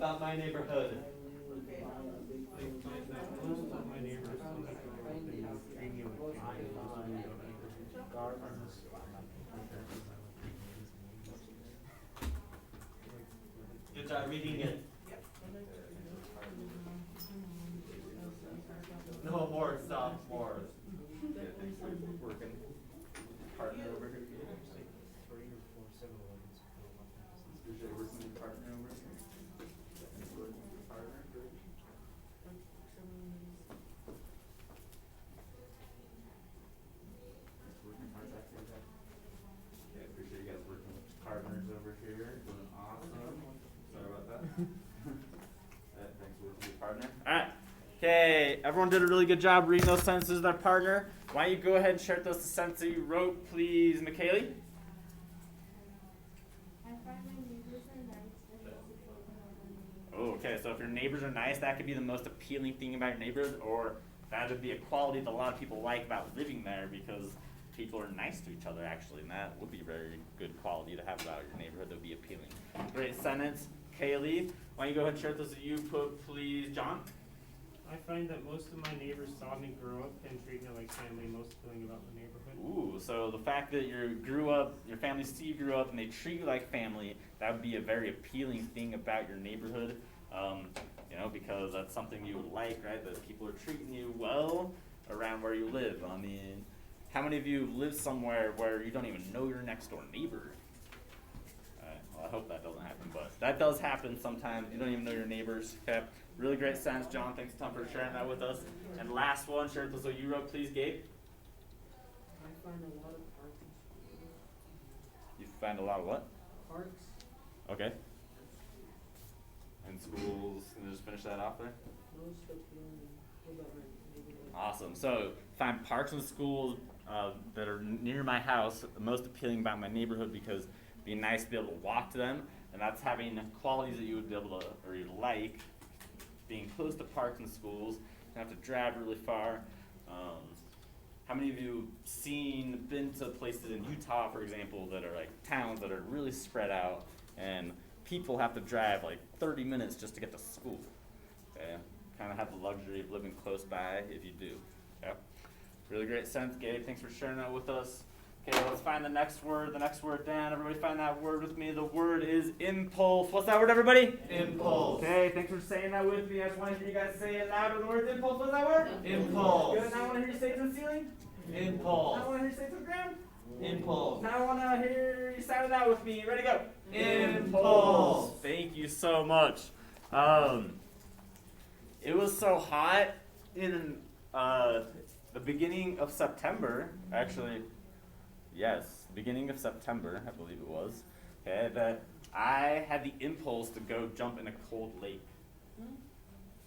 about my neighborhood? Good job reading it. No more sophomores. Yeah, thanks for working. Partner over here. Appreciate working with your partner over here. Thanks for working with your partner. Thanks for working hard back there, guys. Yeah, appreciate you guys working with partners over here. Doing awesome. Sorry about that. Thanks for working with your partner. All right. Okay, everyone did a really good job reading those sentences with their partner. Why don't you go ahead and share those sentences you wrote, please, McKaylee? I find my neighbors are nice and most appealing about my neighborhood. Oh, okay, so if your neighbors are nice, that could be the most appealing thing about your neighborhood, or that would be a quality that a lot of people like about living there because people are nice to each other, actually, and that would be a very good quality to have about your neighborhood that would be appealing. Great sentence. Kaylee, why don't you go ahead and share those that you put, please, John? I find that most of my neighbors saw me grow up and treat me like family, most appealing about the neighborhood. Ooh, so the fact that you grew up, your family see you grew up, and they treat you like family, that would be a very appealing thing about your neighborhood, because that's something you would like, right? That people are treating you well around where you live. I mean, how many of you live somewhere where you don't even know your next door neighbor? Well, I hope that doesn't happen, but that does happen sometimes. You don't even know your neighbors. Okay. Really great sense, John. Thanks a ton for sharing that with us. And last one, share those what you wrote, please, Gabe. I find a lot of parks in schools. You find a lot of what? Parks. Okay. And schools, and just finish that off there? Most appealing about my neighborhood. Awesome. So find parks and schools that are near my house the most appealing about my neighborhood because it'd be nice to be able to walk to them, and that's having qualities that you would be able to, or you like, being close to parks and schools. You don't have to drive really far. How many of you been to places in Utah, for example, that are like towns that are really spread out, and people have to drive like 30 minutes just to get to school? Okay, kind of have the luxury of living close by if you do. Okay, really great sense, Gabe. Thanks for sharing that with us. Okay, let's find the next word. The next word down. Everybody find that word with me. The word is impulse. What's that word, everybody? Impulse. Okay, thanks for saying that with me. I just want to hear you guys say it louder. The word impulse. What's that word? Impulse. Good. Now I want to hear you say it to the ceiling. Impulse. Now I want to hear you say it to the ground. Impulse. Now I want to hear you sound it out with me. Ready, go. Impulse. Thank you so much. It was so hot in the beginning of September, actually. Yes, beginning of September, I believe it was. Okay, that I had the impulse to go jump in a cold lake.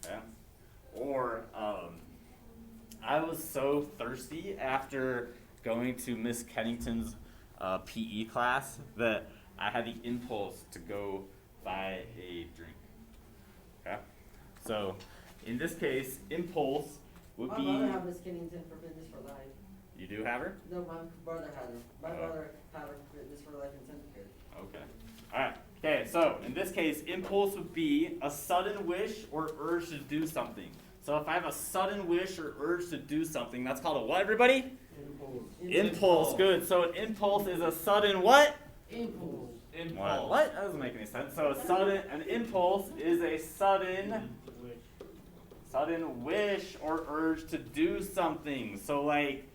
Okay, or I was so thirsty after going to Miss Kennington's PE class that I had the impulse to go buy a drink. Okay, so in this case, impulse would My be. mother had Miss Kennington for Fitness for Life. You do have her? No, my brother had her. My Oh. brother had her for Fitness for Life in 10th grade. Okay. All right. Okay, so in this case, impulse would be a sudden wish or urge to do something. So if I have a sudden wish or urge to do something, that's called a what, everybody? Impulse. Impulse. Good. So an impulse is a sudden what? Impulse. Impulse. What? That doesn't make any sense. So an impulse is a sudden wish or urge to do something. So like,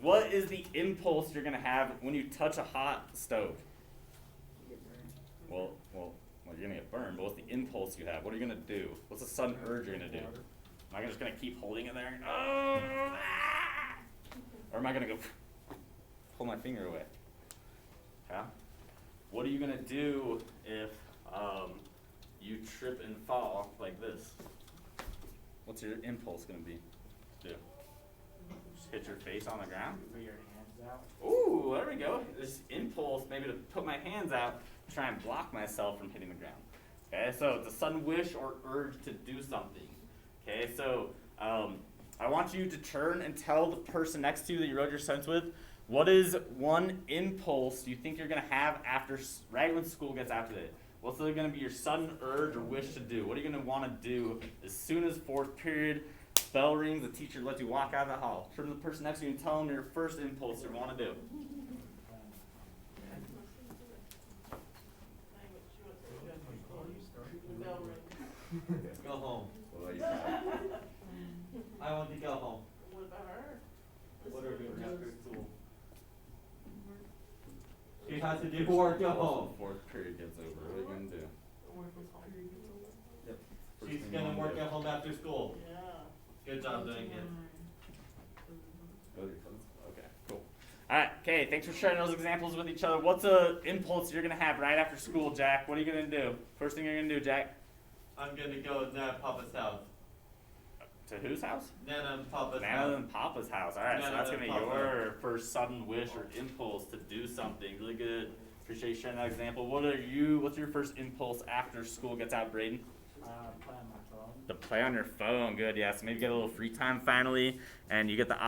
what is the impulse you're gonna have when you touch a hot stove? You get burned. Well, you're gonna get burned, but what's the impulse you have? What are you gonna do? What's the sudden urge you're gonna do? Am I just gonna keep holding it there? And, or am I gonna go pull my finger away? Yeah? What are you gonna do if you trip and fall like this? What's your impulse gonna be? Do? Just hit your face on the ground? Put your hands out. Ooh, there we go. This impulse maybe to put my hands out, try and block myself from hitting the ground. Okay, so it's a sudden wish or urge to do something. Okay, so I want you to turn and tell the person next to you that you wrote your sentence with, what is one impulse you think you're gonna have after, right when school gets out today? What's gonna be your sudden urge or wish to do? What are you gonna wanna do as soon as fourth period, bell rings, the teacher lets you walk out of the hall? Turn to the person next to you and tell them your first impulse you wanna do. Go home. What about you, Kyle? I want to go home. What about her? What are we doing after school? She has to do work, go home. Fourth period gets over, what are you gonna do? Yep. First She's thing you gonna wanna work do. at home after school. Yeah. Good job doing it. Go with your friends? Okay, cool. Alright, okay, thanks for sharing those examples with each other. What's a impulse you're gonna have right after school, Jack? What are you gonna do? First thing you're gonna do, Jack? I'm gonna go to Nana Papa's house. To whose house? Nana and Papa's Nana house. and Papa's house. Alright, so Nana that's and gonna be Papa. your first sudden wish or impulse to do something. Really good. Appreciate you sharing that example. What's your first impulse after school gets out, Braden? Play on my phone. To play on your phone. Good, yeah. So maybe get a little free time finally, and you get the